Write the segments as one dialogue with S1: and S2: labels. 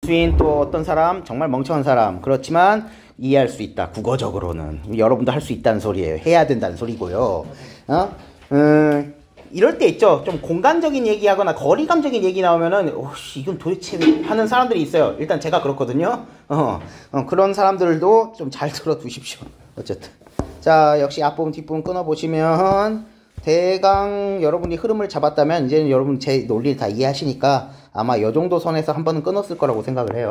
S1: 수인 또 어떤 사람 정말 멍청한 사람 그렇지만 이해할 수 있다. 국어적으로는 여러분도 할 수 있다는 소리예요. 해야 된다는 소리고요. 이럴 때 있죠. 좀 공간적인 얘기하거나 거리감적인 얘기 나오면은 이건 도대체 하는 사람들이 있어요. 일단 제가 그렇거든요. 그런 사람들도 좀 잘 들어두십시오. 어쨌든 자, 역시 앞부분 뒷부분 끊어보시면 대강 여러분이 흐름을 잡았다면 이제는 여러분 제 논리를 다 이해하시니까 아마 요 정도 선에서 한 번은 끊었을 거라고 생각을 해요.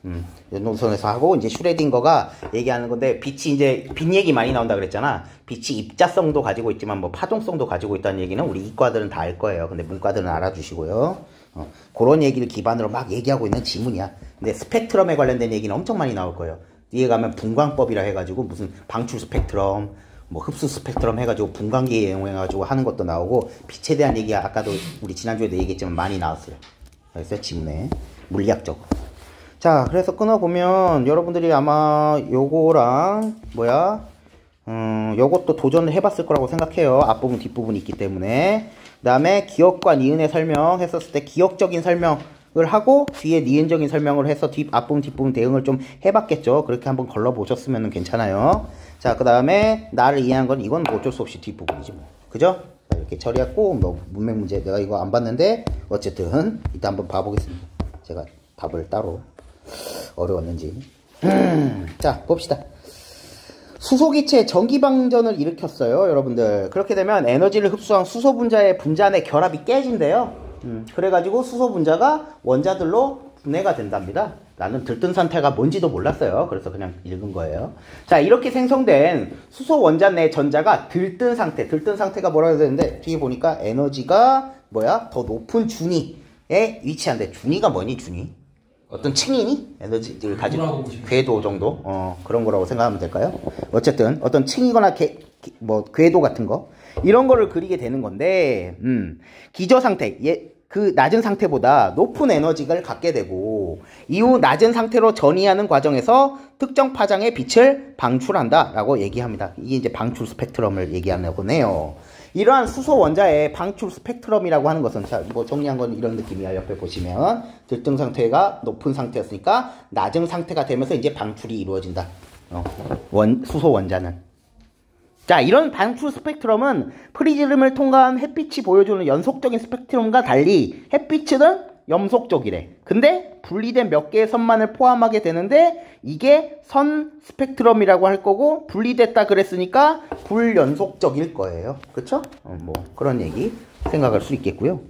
S1: 요 정도 선에서 하고 이제 슈레딩거가 얘기하는 건데 빛이 이제 빛 얘기 많이 나온다 그랬잖아. 빛이 입자성도 가지고 있지만 뭐 파동성도 가지고 있다는 얘기는 우리 이과들은 다 알 거예요. 근데 문과들은 알아주시고요. 그런 얘기를 기반으로 막 얘기하고 있는 지문이야. 근데 스펙트럼에 관련된 얘기는 엄청 많이 나올 거예요. 뒤에 가면 분광법이라 해가지고 무슨 방출 스펙트럼 뭐 흡수 스펙트럼 해가지고 분광기 이용해가지고 하는 것도 나오고 빛에 대한 얘기가 아까도 우리 지난주에도 얘기했지만 많이 나왔어요. 그래서 지문에 물리학적으로. 자, 그래서 끊어보면 여러분들이 아마 요거랑 요것도 도전을 해봤을 거라고 생각해요. 앞부분 뒷부분이 있기 때문에. 그 다음에 기억과 니은의 설명 했었을 때 기억적인 설명을 하고 뒤에 니은적인 설명을 해서 앞부분 뒷부분 대응을 좀 해봤겠죠. 그렇게 한번 걸러보셨으면 괜찮아요. 자, 그 다음에 나를 이해한 건 이건 뭐 어쩔 수 없이 뒷부분이지 뭐. 그죠? 이렇게 처리했고 뭐 문맥 문제 내가 이거 안 봤는데 어쨌든 이따 한번 봐보겠습니다. 제가 답을 따로 어려웠는지. 자, 봅시다. 수소기체의 전기방전을 일으켰어요, 여러분들. 그렇게 되면 에너지를 흡수한 수소 분자의 분자 내 결합이 깨진대요. 그래가지고 수소 분자가 원자들로 분해가 된답니다. 나는 들뜬 상태가 뭔지도 몰랐어요. 그래서 그냥 읽은 거예요. 자, 이렇게 생성된 수소 원자 내 전자가 들뜬 상태가 뭐라고 해야 되는데 뒤에 보니까 에너지가 더 높은 준위에 위치한대. 준위가 뭐니, 준위? 어떤 층이니? 에너지를 가지고 궤도 정도? 그런 거라고 생각하면 될까요? 어쨌든 어떤 층이거나 궤도 같은 거 이런 거를 그리게 되는 건데 기저 상태, 그 낮은 상태보다 높은 에너지를 갖게 되고 이후 낮은 상태로 전이하는 과정에서 특정 파장의 빛을 방출한다 라고 얘기합니다. 이게 이제 방출 스펙트럼을 얘기하는 거네요. 이러한 수소 원자의 방출 스펙트럼이라고 하는 것은, 자, 뭐 정리한 건 이런 느낌이야. 옆에 보시면 들뜬 상태가 높은 상태였으니까 낮은 상태가 되면서 이제 방출이 이루어진다. 수소 원자는. 자, 이런 방출 스펙트럼은 프리즘을 통과한 햇빛이 보여주는 연속적인 스펙트럼과 달리 햇빛은 염속적이래. 근데 분리된 몇 개의 선만을 포함하게 되는데 이게 선 스펙트럼이라고 할 거고 분리됐다 그랬으니까 불연속적일 거예요. 그쵸? 뭐 그런 얘기 생각할 수 있겠고요.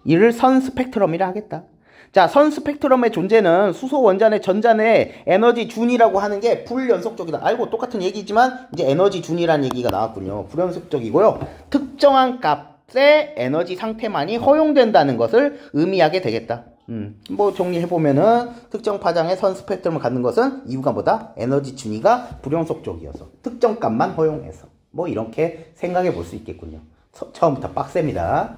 S1: 이를 선 스펙트럼이라 하겠다. 자, 선 스펙트럼의 존재는 수소 원자 내 전자 내 에너지 준이라고 하는 게 불연속적이다. 알고 똑같은 얘기지만 이제 에너지 준이라는 얘기가 나왔군요. 불연속적이고요. 특정한 값의 에너지 상태만이 허용된다는 것을 의미하게 되겠다. 뭐 정리해보면은 특정 파장의 선 스펙트럼을 갖는 것은 이유가 뭐다? 에너지 준위가 불연속적이어서 특정 값만 허용해서 뭐 이렇게 생각해 볼 수 있겠군요. 처음부터 빡셉니다.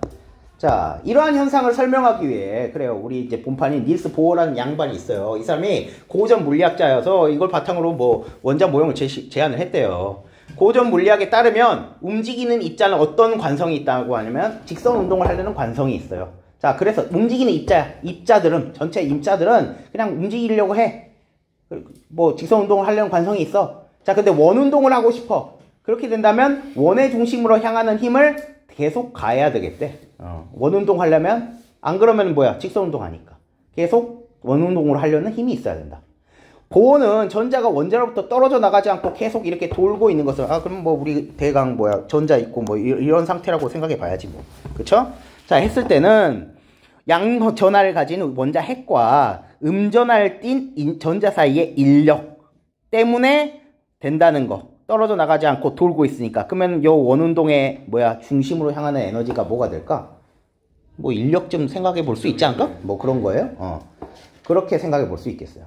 S1: 자, 이러한 현상을 설명하기 위해 그래요. 우리 이제 본판인 닐스 보어라는 양반이 있어요. 이 사람이 고전 물리학자여서 이걸 바탕으로 뭐 원자 모형을 제안을 했대요. 고전 물리학에 따르면 움직이는 입자는 어떤 관성이 있다고 하냐면 직선 운동을 하려는 관성이 있어요. 자, 그래서 움직이는 입자들은 전체 입자들은 그냥 움직이려고 해. 뭐 직선 운동을 하려는 관성이 있어. 자, 근데 원 운동을 하고 싶어. 그렇게 된다면 원의 중심으로 향하는 힘을 계속 가해야 되겠대. 원 운동 하려면 안 그러면 뭐야? 직선 운동 하니까 계속 원 운동으로 하려는 힘이 있어야 된다. 보어는 전자가 원자로부터 떨어져 나가지 않고 계속 이렇게 돌고 있는 것을 그럼 뭐 우리 대강 전자 있고 뭐 이런 상태라고 생각해 봐야지 뭐. 그쵸? 자, 했을 때는 양전하를 가진 원자 핵과 음전하를 띤 전자 사이의 인력 때문에 된다는 거. 떨어져 나가지 않고 돌고 있으니까. 그러면 요 원운동의 중심으로 향하는 에너지가 뭐가 될까? 뭐 인력 좀 생각해 볼 수 있지 않을까? 뭐 그런 거예요. 그렇게 생각해 볼 수 있겠어요.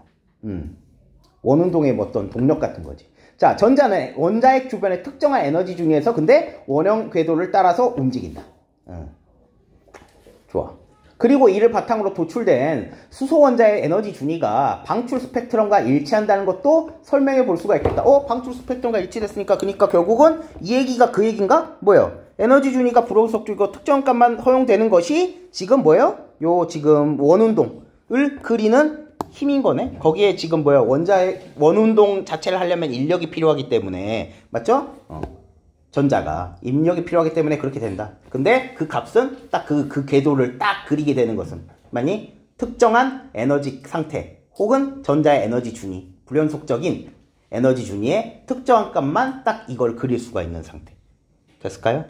S1: 원운동의 어떤 동력 같은 거지. 자, 전자는 원자핵 주변의 특정한 에너지 중에서 근데 원형 궤도를 따라서 움직인다. 좋아. 그리고 이를 바탕으로 도출된 수소 원자의 에너지 준위가 방출 스펙트럼과 일치한다는 것도 설명해 볼 수가 있겠다. 방출 스펙트럼과 일치됐으니까 그러니까 결국은 이 얘기가 그 얘기인가? 뭐예요? 에너지 준위가 불연속적이고 특정 값만 허용되는 것이 지금 뭐예요? 요 지금 원운동 그리는 힘인 거네. 거기에 지금 뭐야, 원운동 자체를 하려면 인력이 필요하기 때문에, 맞죠? 전자가 입력이 필요하기 때문에 그렇게 된다. 근데 그 값은 딱 그 궤도를 딱 그리게 되는 것은 만약 특정한 에너지 상태 혹은 전자의 에너지 준위, 불연속적인 에너지 준위의 특정한 값만 딱 이걸 그릴 수가 있는 상태. 됐을까요?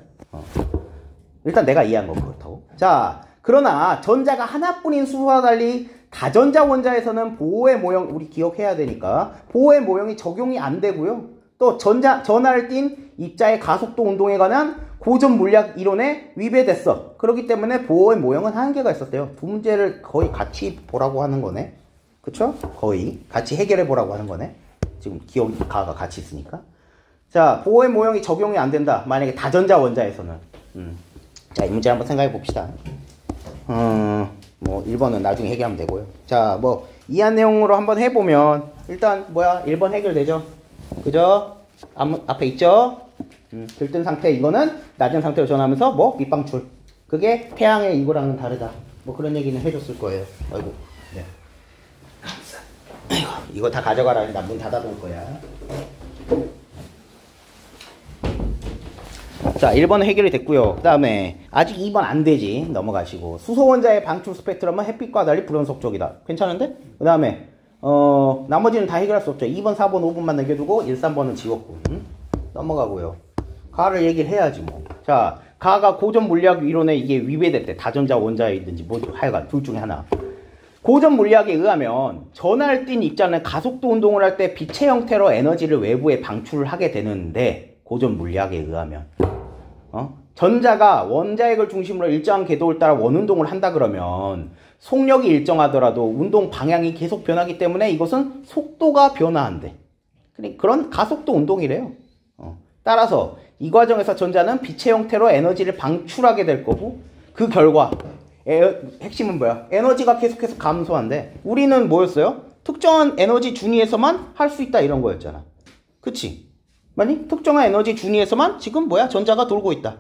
S1: 일단 내가 이해한 건 그렇다고. 자, 그러나 전자가 하나뿐인 수소와 달리 다전자 원자에서는 보호의 모형, 우리 기억해야 되니까 보호의 모형이 적용이 안 되고요. 또 전하를 띤 입자의 가속도 운동에 관한 고전 물리학 이론에 위배됐어. 그렇기 때문에 보호의 모형은 한계가 있었대요. 두 문제를 거의 같이 보라고 하는 거네. 그쵸? 거의 같이 해결해 보라고 하는 거네. 지금 기억, 가가 같이 있으니까. 자, 보호의 모형이 적용이 안 된다. 만약에 다전자 원자에서는. 자, 이 문제 한번 생각해 봅시다. 뭐 1번은 나중에 해결하면 되고요. 자, 뭐 이해한 내용으로 한번 해보면 일단 뭐야, 1번 해결되죠. 그죠? 앞에 있죠? 들뜬 상태, 이거는 낮은 상태로 전하면서 뭐 밑방출. 그게 태양의 이거랑은 다르다. 뭐 그런 얘기는 해줬을 거예요. 아이고. 네. 아이고, 이거 다 가져가라. 나 문 닫아둘 거야. 자, 1번은 해결이 됐고요. 그 다음에 아직 2번 안 되지. 넘어가시고. 수소 원자의 방출 스펙트럼은 햇빛과 달리 불연속적이다. 괜찮은데? 그 다음에 나머지는 다 해결할 수 없죠. 2번, 4번, 5번만 남겨두고 1, 3번은 지웠고. 넘어가고요. 가를 얘기를 해야지 뭐. 자, 가가 고전 물리학 이론에 이게 위배됐대. 다전자 원자에 있든지 뭐 하여간 둘 중에 하나. 고전 물리학에 의하면 전하를 띤 입자는 가속도 운동을 할 때 빛의 형태로 에너지를 외부에 방출을 하게 되는데, 고전 물리학에 의하면 전자가 원자핵을 중심으로 일정한 궤도를 따라 원운동을 한다 그러면 속력이 일정하더라도 운동 방향이 계속 변하기 때문에 이것은 속도가 변화한대. 그런 가속도 운동이래요. 따라서 이 과정에서 전자는 빛의 형태로 에너지를 방출하게 될 거고, 그 결과 핵심은 뭐야? 에너지가 계속해서 감소한대. 우리는 뭐였어요? 특정한 에너지 준위에서만 할 수 있다 이런 거였잖아. 그치? 맞니? 특정한 에너지 준위에서만 지금 뭐야? 전자가 돌고 있다.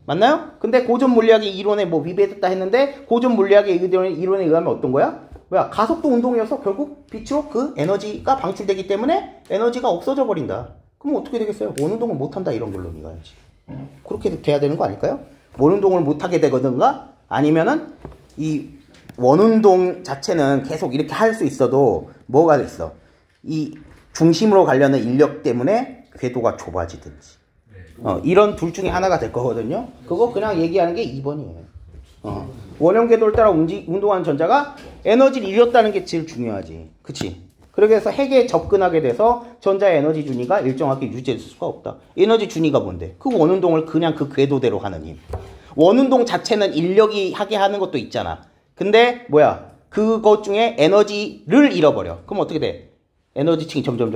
S1: 맞나요? 근데 고전 물리학의 이론에 뭐 위배됐다 했는데, 고전 물리학의 이론에 의하면 어떤 거야? 뭐야? 가속도 운동이어서 결국 빛으로 그 에너지가 방출되기 때문에 에너지가 없어져 버린다. 그럼 어떻게 되겠어요? 원운동을 못한다 이런 결론이 가야지. 그렇게 돼야 되는 거 아닐까요? 원운동을 못하게 되거든가, 아니면은 이 원운동 자체는 계속 이렇게 할 수 있어도 뭐가 됐어? 이 중심으로 가려는 인력 때문에 궤도가 좁아지든지. 이런 둘 중에 하나가 될 거거든요. 그거 그냥 얘기하는 게 2번이에요. 원형 궤도를 따라 운동하는 전자가 에너지를 잃었다는 게 제일 중요하지. 그치? 그렇게 해서 핵에 접근하게 돼서 전자의 에너지 준위가 일정하게 유지될 수가 없다. 에너지 준위가 뭔데? 그 원운동을 그냥 그 궤도대로 하는 힘. 원운동 자체는 인력이 하게 하는 것도 있잖아. 근데 뭐야? 그것 중에 에너지를 잃어버려. 그럼 어떻게 돼? 에너지층이 점점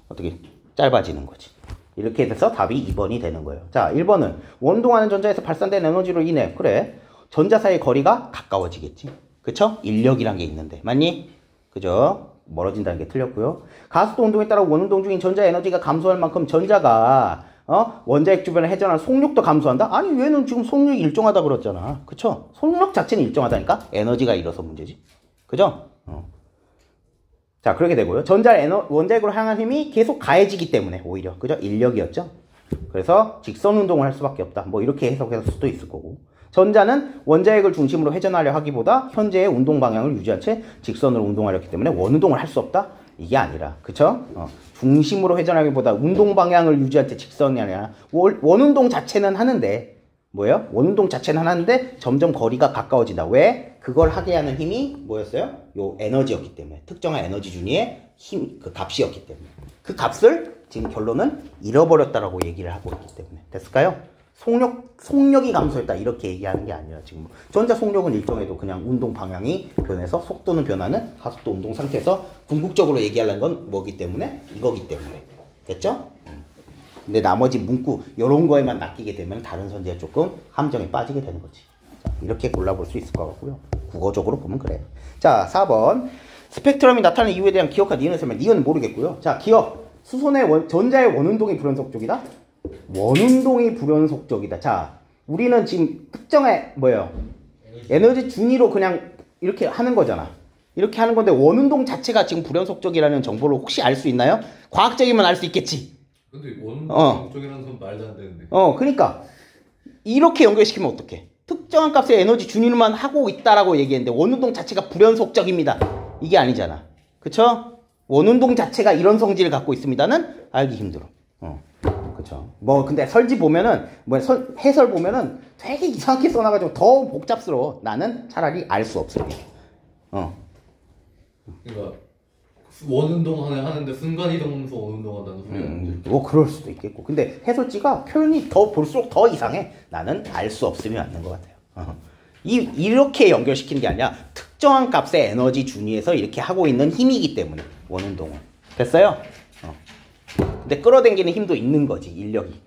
S1: 어떻게 짧아지는 거지. 이렇게 돼서 답이 2번이 되는 거예요. 자, 1번은 원동하는 전자에서 발산된 에너지로 인해, 그래, 전자 사이의 거리가 가까워지겠지. 그쵸? 인력이란 게 있는데. 맞니? 그죠? 멀어진다는 게 틀렸고요. 가속도 운동에 따라 원운동 중인 전자 에너지가 감소할 만큼 전자가 원자핵 주변에 회전하는 속력도 감소한다? 아니, 얘는 지금 속력이 일정하다 그랬잖아. 그쵸? 속력 자체는 일정하다니까? 에너지가 잃어서 문제지. 그죠? 자, 그렇게 되고요. 원자핵으로 향한 힘이 계속 가해지기 때문에 오히려, 그죠? 인력이었죠? 그래서 직선 운동을 할 수밖에 없다. 뭐 이렇게 해석할 수도 있을 거고. 전자는 원자핵을 중심으로 회전하려 하기보다 현재의 운동 방향을 유지한 채 직선으로 운동하려 했기 때문에 원운동을 할 수 없다? 이게 아니라, 그쵸? 중심으로 회전하기보다 운동 방향을 유지할 때 직선이 아니라 원운동 자체는 하는데, 뭐예요? 원운동 자체는 하는데 점점 거리가 가까워진다. 왜? 그걸 하게 하는 힘이 뭐였어요? 요 에너지였기 때문에. 특정한 에너지 준위의 힘, 그 값이었기 때문에. 그 값을 지금 결론은 잃어버렸다라고 얘기를 하고 있기 때문에. 됐을까요? 속력이 감소했다 이렇게 얘기하는 게 아니라, 지금 전자 속력은 일정해도 그냥 운동 방향이 변해서 속도는 변하는 가속도 운동 상태에서 궁극적으로 얘기하려는 건 뭐기 때문에? 이거기 때문에. 됐죠? 근데 나머지 문구 이런 거에만 낚이게 되면 다른 선지에 조금 함정에 빠지게 되는 거지. 자, 이렇게 골라볼 수 있을 것 같고요. 국어적으로 보면 그래요. 자, 4번 스펙트럼이 나타나는 이유에 대한 기억과 니은을 설명. 니은은 모르겠고요. 자, 기억. 수소의 전자의 원운동이 불연속적이다? 원운동이 불연속적이다. 자, 우리는 지금 특정의 뭐예요? 에너지 준위로 그냥 이렇게 하는 거잖아. 이렇게 하는 건데 원운동 자체가 지금 불연속적이라는 정보를 혹시 알 수 있나요? 과학적이면 알 수 있겠지.
S2: 근데 원운동 쪽이라는 건 말도 안 되는데.
S1: 그러니까 이렇게 연결시키면 어떡해? 특정한 값의 에너지 준위만 하고 있다라고 얘기했는데 원운동 자체가 불연속적입니다. 이게 아니잖아. 그쵸? 원운동 자체가 이런 성질을 갖고 있습니다는 알기 힘들어. 그쵸. 뭐 근데 설지 보면은 해설 보면은 되게 이상하게 써놔가지고 더 복잡스러워. 나는 차라리 알 수 없어.
S2: 그러니까 원운동 하는데 순간이동하면서 원운동 한다는 소리야.
S1: 뭐 그럴 수도 있겠고. 근데 해설지가 표현이 더 볼수록 더 이상해. 나는 알 수 없으면 맞는 것 같아요. 이렇게 연결시키는 게 아니라 특정한 값의 에너지 준위에서 이렇게 하고 있는 힘이기 때문에 원운동은. 됐어요? 근데 끌어당기는 힘도 있는 거지. 인력이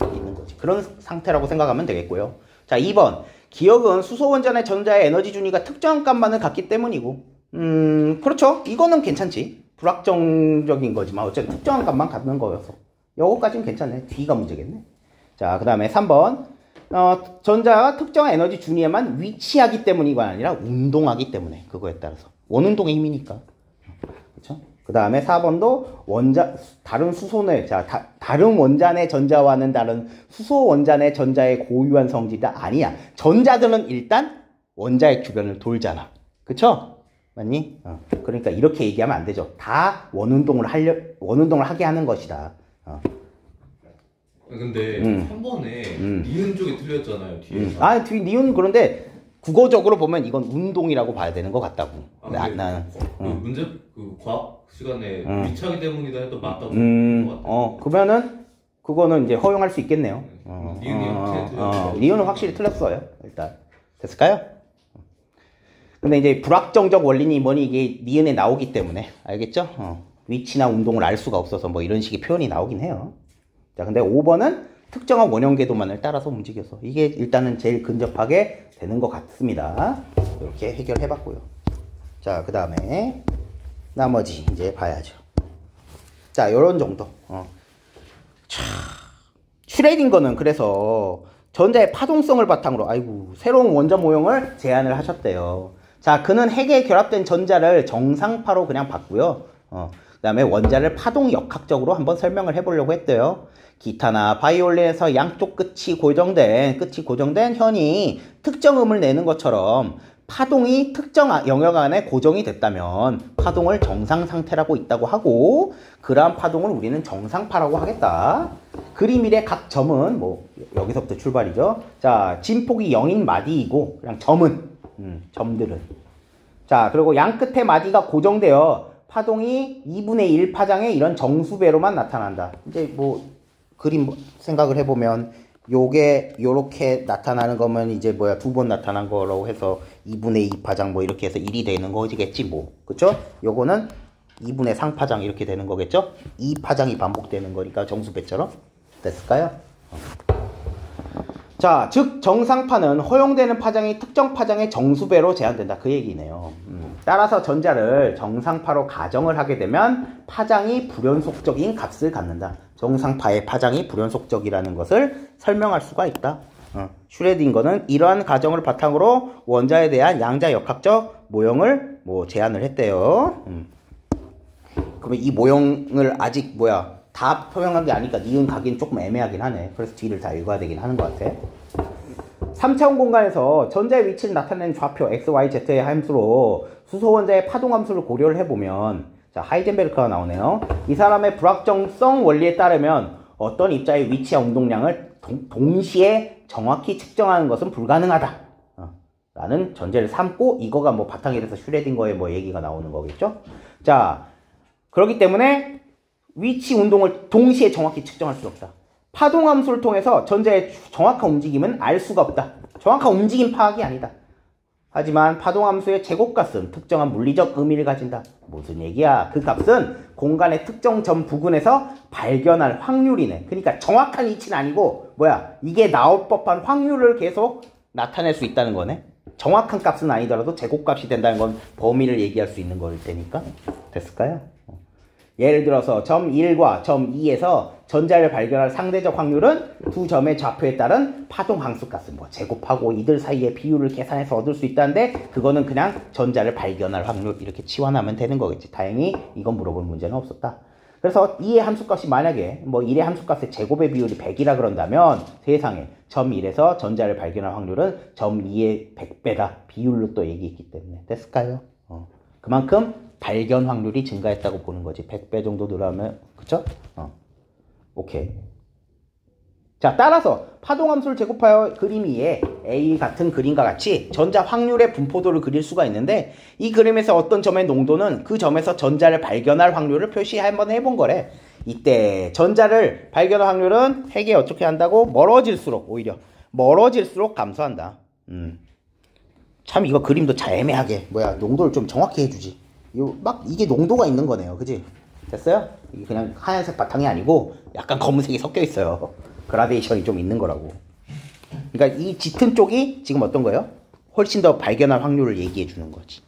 S1: 있는 거지. 그런 상태라고 생각하면 되겠고요. 자, 2번. 기억은 수소 원전의 전자의 에너지 준위가 특정한 값만을 갖기 때문이고. 그렇죠. 이거는 괜찮지. 불확정적인 거지만 어쨌든 특정한 값만 갖는 거여서 요거까지는 괜찮네. D가 문제겠네. 자, 그 다음에 3번. 전자가 특정한 에너지 준위에만 위치하기 때문이가 아니라 운동하기 때문에. 그거에 따라서 원운동의 힘이니까. 그렇죠? 그 다음에 4번도 다른 수소의, 다른 원자의 전자와는 다른 수소 원자의 전자의 고유한 성질이 아니야. 전자들은 일단 원자의 주변을 돌잖아. 그쵸? 맞니? 그러니까 이렇게 얘기하면 안 되죠. 다 원운동을 하게 하는 것이다.
S2: 근데 3번에 니은 쪽이 틀렸잖아요. 뒤에서.
S1: 니은 그런데 국어적으로 보면 이건 운동이라고 봐야 되는 것 같다고.
S2: 문제 과학 시간에 위치하기 때문이다 해도 맞다고 것 같아요.
S1: 그러면은 그거는 이제 허용할 수 있겠네요. 니은은 확실히 틀렸어요. 일단 됐을까요? 근데 이제 불확정적 원리니 뭐니 이게 니은에 나오기 때문에 알겠죠? 위치나 운동을 알 수가 없어서 뭐 이런 식의 표현이 나오긴 해요. 자, 근데 5번은 특정한 원형 궤도만을 따라서 움직여서 이게 일단은 제일 근접하게 되는 것 같습니다. 이렇게 해결해봤고요. 자, 그 다음에 나머지 이제 봐야죠. 자, 요런 정도. 슈레딩거는 그래서 전자의 파동성을 바탕으로 새로운 원자 모형을 제안을 하셨대요. 자, 그는 핵에 결합된 전자를 정상파로 그냥 봤고요. 그 다음에 원자를 파동 역학적으로 한번 설명을 해보려고 했대요. 기타나 바이올린에서 양쪽 끝이 고정된 현이 특정 음을 내는 것처럼 파동이 특정 영역 안에 고정이 됐다면 파동을 정상 상태라고 있다고 하고, 그러한 파동을 우리는 정상파라고 하겠다. 그림일의 각 점은 여기서부터 출발이죠. 자, 진폭이 0인 마디이고 그냥 점들은. 자, 그리고 양 끝에 마디가 고정되어 파동이 2분의 1 파장의 이런 정수배로만 나타난다. 이제 그림 생각을 해보면 요게 요렇게 나타나는 거면 이제 2번 나타난 거라고 해서 2분의 2 파장 이렇게 해서 1이 되는 거겠지 그쵸? 요거는 2분의 상파장 이렇게 되는 거겠죠? 2파장이 반복되는 거니까 정수배처럼. 됐을까요? 자, 즉 정상파는 허용되는 파장이 특정 파장의 정수배로 제한된다. 그 얘기네요. 따라서 전자를 정상파로 가정을 하게 되면 파장이 불연속적인 값을 갖는다. 정상파의 파장이 불연속적이라는 것을 설명할 수가 있다. 슈레딩거는 이러한 가정을 바탕으로 원자에 대한 양자 역학적 모형을 제안을 했대요. 그러면 이 모형을 아직 다 표명한 게 아니까 니은 가긴 조금 애매하긴 하네. 그래서 뒤를 다 읽어야 되긴 하는 것 같아. 3차원 공간에서 전자의 위치를 나타내는 좌표 x, y, z의 함수로 수소 원자의 파동 함수를 고려를 해보면, 자, 하이젠베르크가 나오네요. 이 사람의 불확정성 원리에 따르면 어떤 입자의 위치와 운동량을 동시에 정확히 측정하는 것은 불가능하다. 라는 전제를 삼고, 이거가 바탕이 돼서 슈레딩거의 얘기가 나오는 거겠죠? 자, 그렇기 때문에 위치 운동을 동시에 정확히 측정할 수 없다. 파동 함수를 통해서 전자의 정확한 움직임은 알 수가 없다. 정확한 움직임 파악이 아니다. 하지만 파동 함수의 제곱값은 특정한 물리적 의미를 가진다. 무슨 얘기야? 그 값은 공간의 특정 점 부근에서 발견할 확률이네. 그러니까 정확한 위치는 아니고 이게 나올 법한 확률을 계속 나타낼 수 있다는 거네. 정확한 값은 아니더라도 제곱값이 된다는 건 범위를 얘기할 수 있는 거일 테니까. 됐을까요? 예를 들어서 점 1과 점 2에서 전자를 발견할 상대적 확률은 두 점의 좌표에 따른 파동 함수값을 뭐 제곱하고 이들 사이의 비율을 계산해서 얻을 수 있다는데 그거는 그냥 전자를 발견할 확률 이렇게 치환하면 되는 거겠지. 다행히 이건 물어볼 문제는 없었다. 그래서 2의 함수값이 만약에 뭐 1의 함수값의 제곱의 비율이 100이라 그런다면 세상에 점 1에서 전자를 발견할 확률은 점 2의 100배다. 비율로 또 얘기했기 때문에 됐을까요? 그만큼 발견 확률이 증가했다고 보는 거지. 100배 정도 늘어나면 그쵸? 오케이. 자, 따라서 파동함수를 제곱하여 그림 위에 A 같은 그림과 같이 전자 확률의 분포도를 그릴 수가 있는데 이 그림에서 어떤 점의 농도는 그 점에서 전자를 발견할 확률을 표시 한번 해본 거래. 이때 전자를 발견할 확률은 핵이 어떻게 한다고? 멀어질수록 오히려 멀어질수록 감소한다. 참 이거 그림도 잘 애매하게 농도를 좀 정확히 해주지. 막 이게 농도가 있는 거네요. 그지? 됐어요? 이게 그냥 하얀색 바탕이 아니고 약간 검은색이 섞여 있어요. 그라데이션이 좀 있는 거라고. 그러니까 이 짙은 쪽이 지금 어떤 거예요? 훨씬 더 발견할 확률을 얘기해 주는 거지.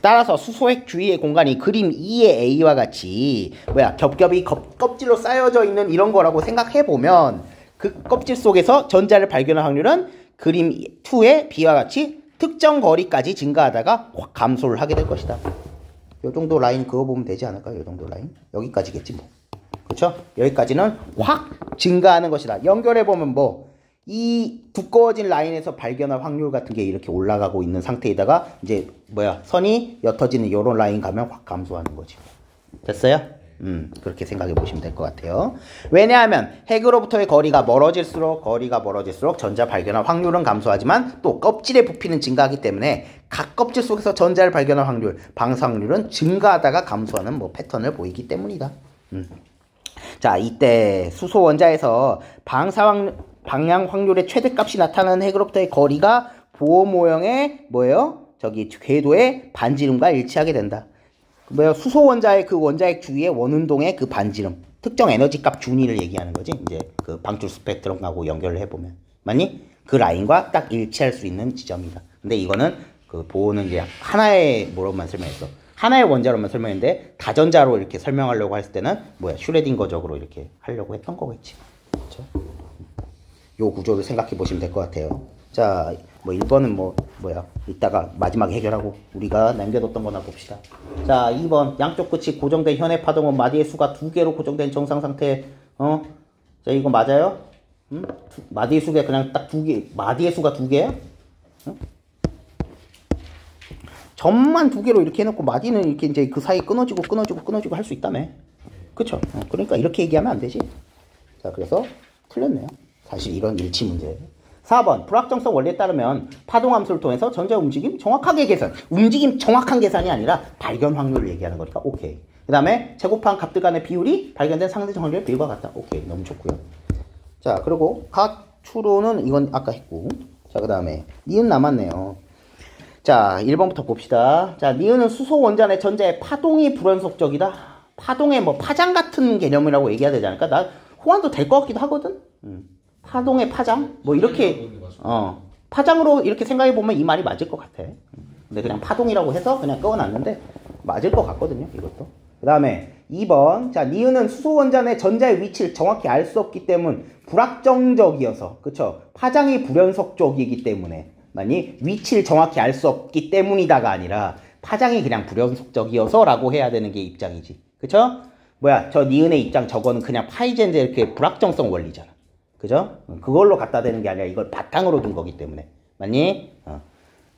S1: 따라서 수소핵 주위의 공간이 그림 2의 A와 같이 겹겹이 껍질로 쌓여져 있는 이런 거라고 생각해 보면 그 껍질 속에서 전자를 발견할 확률은 그림 2의 B와 같이 특정 거리까지 증가하다가 확 감소를 하게 될 것이다. 요 정도 라인 그어보면 되지 않을까요? 요 정도 라인? 여기까지겠지 뭐. 그쵸? 여기까지는 확 증가하는 것이다. 연결해보면 이 두꺼워진 라인에서 발견할 확률 같은 게 이렇게 올라가고 있는 상태에다가 이제 선이 옅어지는 요런 라인 가면 확 감소하는 거지. 됐어요? 그렇게 생각해 보시면 될 것 같아요. 왜냐하면 핵으로부터의 거리가 멀어질수록 전자 발견할 확률은 감소하지만 또 껍질의 부피는 증가하기 때문에 각 껍질 속에서 전자를 발견할 확률, 방사 확률은 증가하다가 감소하는 패턴을 보이기 때문이다. 자, 이때 수소 원자에서 방향 확률의 최대값이 나타나는 핵으로부터의 거리가 보호 모형의 저기 궤도의 반지름과 일치하게 된다. 수소 원자의 그 원자핵 주위의 원운동의 그 반지름, 특정 에너지 값 준위를 얘기하는 거지. 이제 그 방출 스펙트럼하고 연결을 해보면 맞니? 그 라인과 딱 일치할 수 있는 지점이다. 근데 이거는 그 보호는 이제 하나의 뭐로만 설명했어. 하나의 원자로만 설명했는데 다전자로 이렇게 설명하려고 했을 때는 슈레딩거적으로 이렇게 하려고 했던 거겠지. 그렇죠? 요 구조를 생각해 보시면 될 것 같아요. 자, 1번은 이따가 마지막에 해결하고 우리가 남겨뒀던 거나 봅시다. 자, 2번 양쪽 끝이 고정된 현의 파동은 마디의 수가 2개로 고정된 정상 상태. 자, 이거 맞아요? 마디의 수가 그냥 딱 2개, 마디의 수가 2개야? 점만 2개로 이렇게 해놓고 마디는 이렇게 이제 그 사이에 끊어지고 할 수 있다며. 그쵸? 그러니까 이렇게 얘기하면 안 되지. 자, 그래서 틀렸네요. 사실 이런 일치 문제. 4번 불확정성 원리에 따르면 파동함수를 통해서 전자 움직임 정확하게 계산. 움직임 정확한 계산이 아니라 발견 확률을 얘기하는 거니까 오케이. 그 다음에 제곱한 값들 간의 비율이 발견된 상대적 확률의 비율과 같다. 오케이. 너무 좋고요. 자, 그리고 가추로는 이건 아까 했고. 자, 그 다음에 니은 남았네요. 자, 1번부터 봅시다. 자, 니은은 수소 원자 내 전자의 파동이 불연속적이다. 파동의 파장 같은 개념이라고 얘기해야 되지 않을까? 나 호환도 될 것 같기도 하거든. 파동의 파장? 이렇게, 파장으로 이렇게 생각해보면 이 말이 맞을 것 같아. 근데 그냥 파동이라고 해서 그냥 꺼놨는데, 맞을 것 같거든요, 이것도. 그 다음에 2번. 자, 니은은 수소 원자 내 전자의 위치를 정확히 알 수 없기 때문 불확정적이어서, 그쵸? 파장이 불연속적이기 때문에, 위치를 정확히 알 수 없기 때문이다가 아니라, 파장이 그냥 불연속적이어서 라고 해야 되는 게 입장이지. 그쵸? 저 니은의 입장 저거는 그냥 파이젠제 이렇게 불확정성 원리잖아. 그죠? 그걸로 갖다 대는 게 아니라 이걸 바탕으로 둔 거기 때문에. 맞니?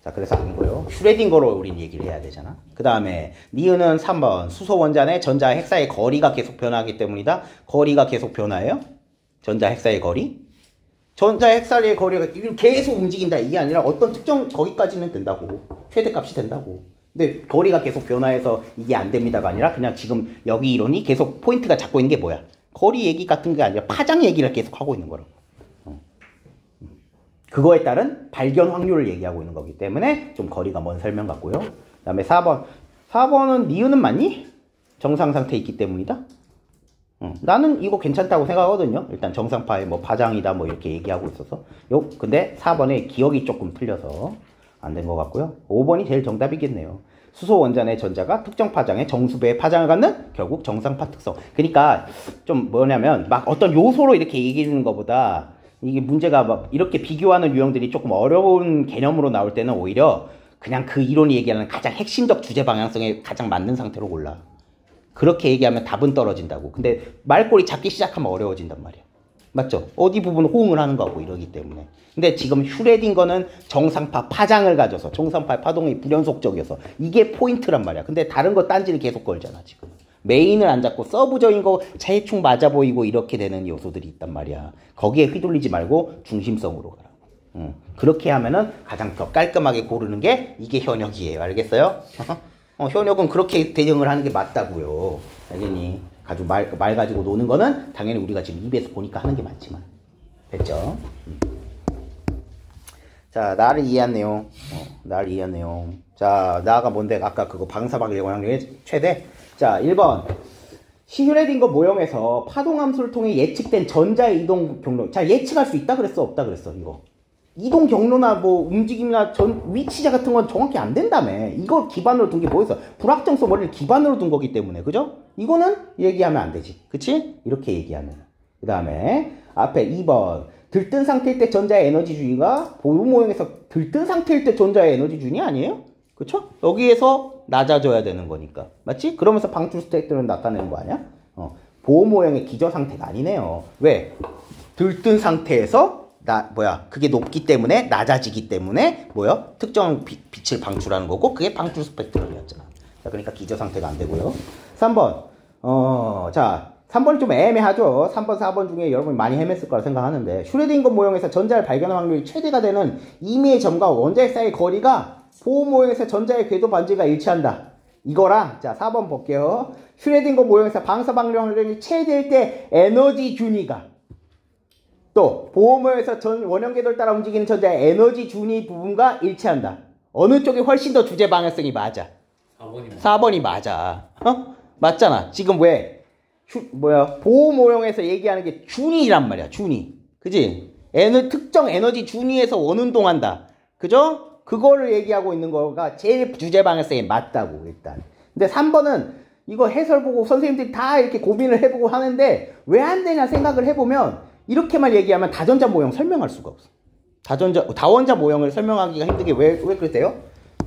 S1: 자, 그래서 아니고요. 슈레딩거로 우린 얘기를 해야 되잖아. 그 다음에 니은은 3번. 수소 원자 내 전자 핵 사이의 거리가 계속 변화하기 때문이다. 거리가 계속 변화해요? 전자 핵 사이의 거리? 전자 핵 사이의 거리가 계속 움직인다. 이게 아니라 어떤 특정 거기까지는 된다고. 최대값이 된다고. 근데 거리가 계속 변화해서 이게 안 됩니다가 아니라 그냥 지금 여기 이론이 계속 포인트가 잡고 있는 게 뭐야? 거리 얘기 같은 게 아니라 파장 얘기를 계속 하고 있는 거라고. 그거에 따른 발견 확률을 얘기하고 있는 거기 때문에 좀 거리가 먼 설명 같고요. 그 다음에 4번. 4번은 니은은 맞니? 정상 상태에 있기 때문이다. 나는 이거 괜찮다고 생각하거든요. 일단 정상파의 파장이다 이렇게 얘기하고 있어서. 근데 4번에 기억이 조금 틀려서. 안 된 것 같고요. 5번이 제일 정답이겠네요. 수소 원자 내 전자가 특정 파장에 정수배의 파장을 갖는 결국 정상파 특성. 그러니까 좀 뭐냐면 막 어떤 요소로 이렇게 얘기해 주는 것보다 이게 문제가 막 이렇게 비교하는 유형들이 조금 어려운 개념으로 나올 때는 오히려 그냥 그 이론이 얘기하는 가장 핵심적 주제 방향성에 가장 맞는 상태로 골라. 그렇게 얘기하면 답은 떨어진다고. 근데 말꼬리 잡기 시작하면 어려워진단 말이야. 맞죠? 어디 부분 호응을 하는 거고 이러기 때문에. 근데 지금 슈레딩거는 정상파 파장을 가져서 정상파 파동이 불연속적이어서 이게 포인트란 말이야. 근데 다른 거 딴지를 계속 걸잖아 지금. 메인을 안 잡고 서브적인 거 대충 맞아 보이고 이렇게 되는 요소들이 있단 말이야. 거기에 휘둘리지 말고 중심성으로 가라고. 그렇게 하면은 가장 더 깔끔하게 고르는 게 이게 현역이에요. 알겠어요? 현역은 그렇게 대응을 하는 게 맞다고요. 알겠니? 가지고 말 가지고 노는 거는 당연히 우리가 지금 입에서 보니까 하는 게 맞지만. 됐죠? 자, 나를 이해한 내용. 나를 이해한 내용. 자, 나가 뭔데? 아까 그거 방사박 영향력의 최대. 자, 1번. 슈레딩거 모형에서 파동함수를 통해 예측된 전자의 이동 경로. 자, 예측할 수 있다 그랬어? 없다 그랬어? 이거. 이동 경로나 뭐 움직임이나 위치자 같은 건 정확히 안 된다며. 이걸 기반으로 둔 게 뭐였어? 불확정성 원리를 기반으로 둔 거기 때문에. 그죠? 이거는 얘기하면 안 되지. 그치? 이렇게 얘기하면. 그 다음에 앞에 2번. 들뜬 상태일 때 전자의 에너지 준위가 보호 모형에서 들뜬 상태일 때 전자의 에너지 준위 아니에요? 그쵸? 여기에서 낮아져야 되는 거니까. 맞지? 그러면서 방출 스택들은 나타내는 거 아니야? 보호 모형의 기저 상태가 아니네요. 왜? 들뜬 상태에서 그게 높기 때문에 낮아지기 때문에 특정 빛을 방출하는 거고 그게 방출 스펙트럼이었잖아. 자, 그러니까 기저 상태가 안 되고요. 3번. 자, 3번이 좀 애매하죠. 3번, 4번 중에 여러분이 많이 헤맸을 거라 생각하는데 슈레딩거 모형에서 전자를 발견할 확률이 최대가 되는 임의의 점과 원자의 사이의 거리가 보호 모형에서 전자의 궤도 반지가 일치한다. 이거랑 자 4번 볼게요. 슈레딩거 모형에서 방사박 확률이 최대일 때 에너지 준위가 또 보호 모형에서 원형 궤도를 따라 움직이는 전자의 에너지 준위 부분과 일치한다. 어느 쪽이 훨씬 더 주제 방향성이 맞아? 4번이 맞아. 맞잖아. 지금 왜? 보호 모형에서 얘기하는 게 준위란 말이야. 준위. 그지? 특정 에너지 준위에서 원운동한다. 그죠? 그거를 얘기하고 있는 거가 제일 주제 방향성에 맞다고 일단. 근데 3번은 이거 해설 보고 선생님들이 다 이렇게 고민을 해보고 하는데 왜 안 되냐 생각을 해보면 이렇게만 얘기하면 다전자 모형 설명할 수가 없어. 다원자 모형을 설명하기가 힘들게 왜 그랬대요?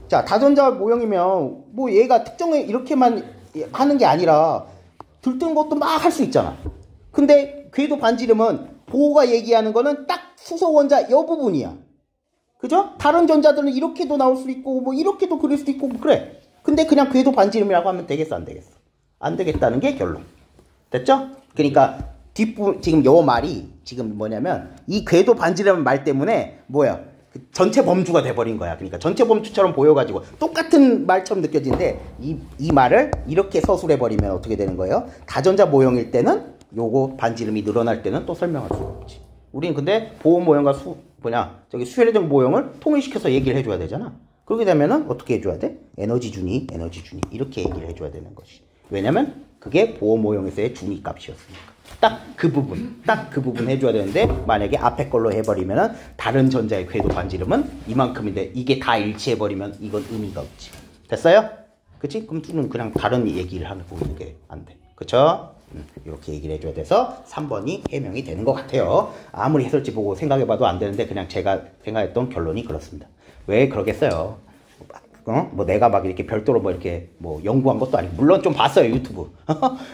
S1: 자, 다전자 모형이면 뭐 얘가 특정에 이렇게만 하는 게 아니라 들뜬 것도 막 할 수 있잖아. 근데 궤도 반지름은 보호가 얘기하는 거는 딱 수소 원자 이 부분이야. 그죠? 다른 전자들은 이렇게도 나올 수 있고 뭐 이렇게도 그릴 수도 있고 그래. 근데 그냥 궤도 반지름이라고 하면 되겠어 안 되겠어? 안 되겠다는 게 결론. 됐죠? 그러니까 지금 요 말이 지금 뭐냐면 이 궤도 반지름 말 때문에 전체 범주가 돼버린 거야. 그러니까 전체 범주처럼 보여가지고 똑같은 말처럼 느껴지는데 이 말을 이렇게 서술해버리면 어떻게 되는 거예요? 다전자 모형일 때는 요거 반지름이 늘어날 때는 또 설명할 수가 없지. 우리는 근데 보호 모형과 슈레딩거 모형을 통일시켜서 얘기를 해줘야 되잖아. 그렇게 되면은 어떻게 해줘야 돼? 에너지 준위 이렇게 얘기를 해줘야 되는 것이. 왜냐면 그게 보호 모형에서의 준위 값이었으니까. 딱 그 부분 해줘야 되는데 만약에 앞에 걸로 해버리면은 다른 전자의 궤도 반지름은 이만큼인데 이게 다 일치해버리면 이건 의미가 없지. 됐어요? 그치? 그럼 는 그냥 다른 얘기를 하고 있는 게 안 돼. 그쵸? 이렇게 얘기를 해줘야 돼서 3번이 해명이 되는 것 같아요. 아무리 해설지 보고 생각해봐도 안 되는데 그냥 제가 생각했던 결론이 그렇습니다. 왜 그러겠어요? 뭐 내가 막 이렇게 별도로 뭐 이렇게 뭐 연구한 것도 아니고 물론 좀 봤어요 유튜브.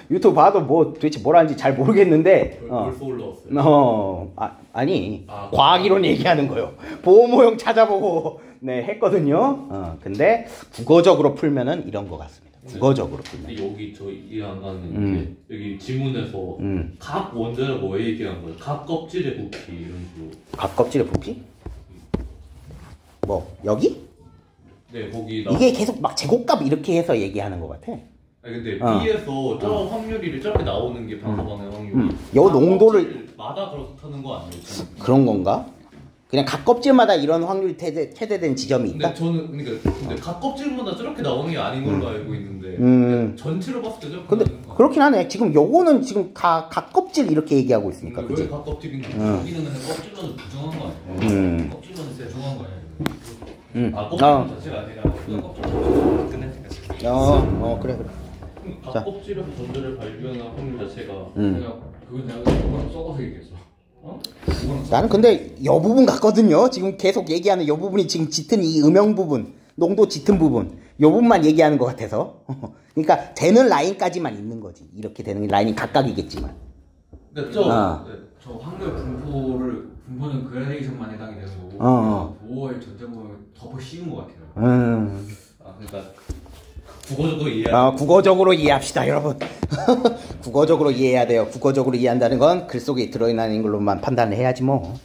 S1: 유튜브 봐도 뭐 도대체 뭘 하는지 잘 모르겠는데.
S2: 벌써 올라왔어요.
S1: 아니 과학이론 얘기하는 거요. 보호 모형 찾아보고 네 했거든요. 근데 국어적으로 풀면은 이런 것 같습니다. 국어적으로 풀면.
S2: 여기 저 이해 안 가는 게 여기 지문에서 각 원자라고 왜 얘기한 거예요? 각 껍질의 부피 이런 식으로. 각
S1: 껍질의 부피? 뭐 여기?
S2: 네, 거기
S1: 이게 계속 막 제곱값 이렇게 해서 얘기하는 것 같아.
S2: 아니 근데 B에서 저 확률이 저렇게 나오는 게 방사방의 확률이
S1: 요 농도를
S2: 마다 그렇다는 거 아니에요?
S1: 그런 건가? 그냥 각 껍질마다 이런 확률이 최대된 지점이 있다?
S2: 근데 각 껍질마다 저렇게 나오는 게 아닌 걸로 알고 있는데 전체로 봤을 때 저렇게
S1: 근데 그렇긴 하네. 지금 요거는 지금 각 껍질 이렇게 얘기하고 있으니까.
S2: 왜 각 껍질인지 여기는 껍질로는 부정한 거 아니에요? 껍질로는 대중한 거 아니에요? 껍질 자체가 아니라
S1: 그래.
S2: 각 껍질에서 전자를 발견할 확률 자체가
S3: 그냥 그건 내가 그거랑 썩어서 얘기했어.
S1: 나는 근데 여 부분 같거든요. 지금 계속 얘기하는 여 부분이 지금 짙은 이 음영 부분, 농도 짙은 부분, 요 부분만 얘기하는 것 같아서. 그러니까 되는 라인까지만 있는 거지. 이렇게 되는 라인이 각각이겠지만.
S3: 그러니까 저 확률 분포는 그라데이션만 해당이 되는 거고 보호의 전자모형은 더 쉬운 것 같아요.
S2: 그러니까 국어적으로 이해.
S1: 국어적으로 이해합시다, 여러분. 국어적으로 이해해야 돼요. 국어적으로 이해한다는 건 글 속에 들어있는 걸로만 판단을 해야지 뭐.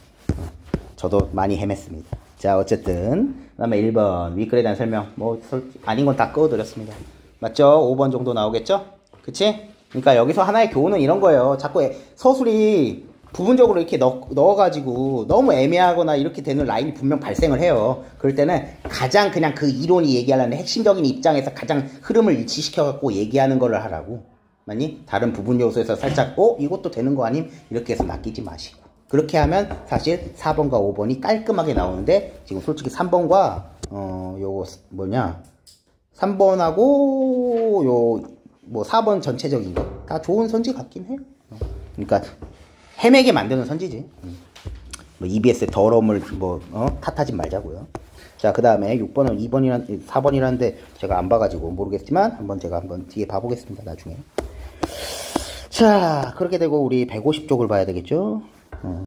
S1: 저도 많이 헤맸습니다. 자, 어쨌든 그다음에 1번 윗글에 대한 설명. 뭐 아닌 건 다 꺼드렸습니다. 맞죠? 5번 정도 나오겠죠? 그치? 그러니까 여기서 하나의 교훈은 이런 거예요. 자꾸 서술이 부분적으로 이렇게 넣어가지고 너무 애매하거나 이렇게 되는 라인이 분명 발생을 해요. 그럴 때는 가장 그냥 그 이론이 얘기하려는 핵심적인 입장에서 가장 흐름을 일치시켜갖고 얘기하는 거를 하라고. 맞니? 다른 부분 요소에서 살짝 이것도 되는 거 아님? 이렇게 해서 낚이지 마시고. 그렇게 하면 사실 4번과 5번이 깔끔하게 나오는데 지금 솔직히 3번과 요거 뭐냐 3번하고 4번 전체적인 거 다 좋은 선지 같긴 해요. 그러니까 헤매게 만드는 선지지. EBS의 더러움을 탓하지 말자고요. 자, 그 다음에 6번은 4번이라는데 제가 안 봐가지고 모르겠지만 제가 한번 뒤에 봐보겠습니다. 나중에. 자, 그렇게 되고 우리 150쪽을 봐야 되겠죠.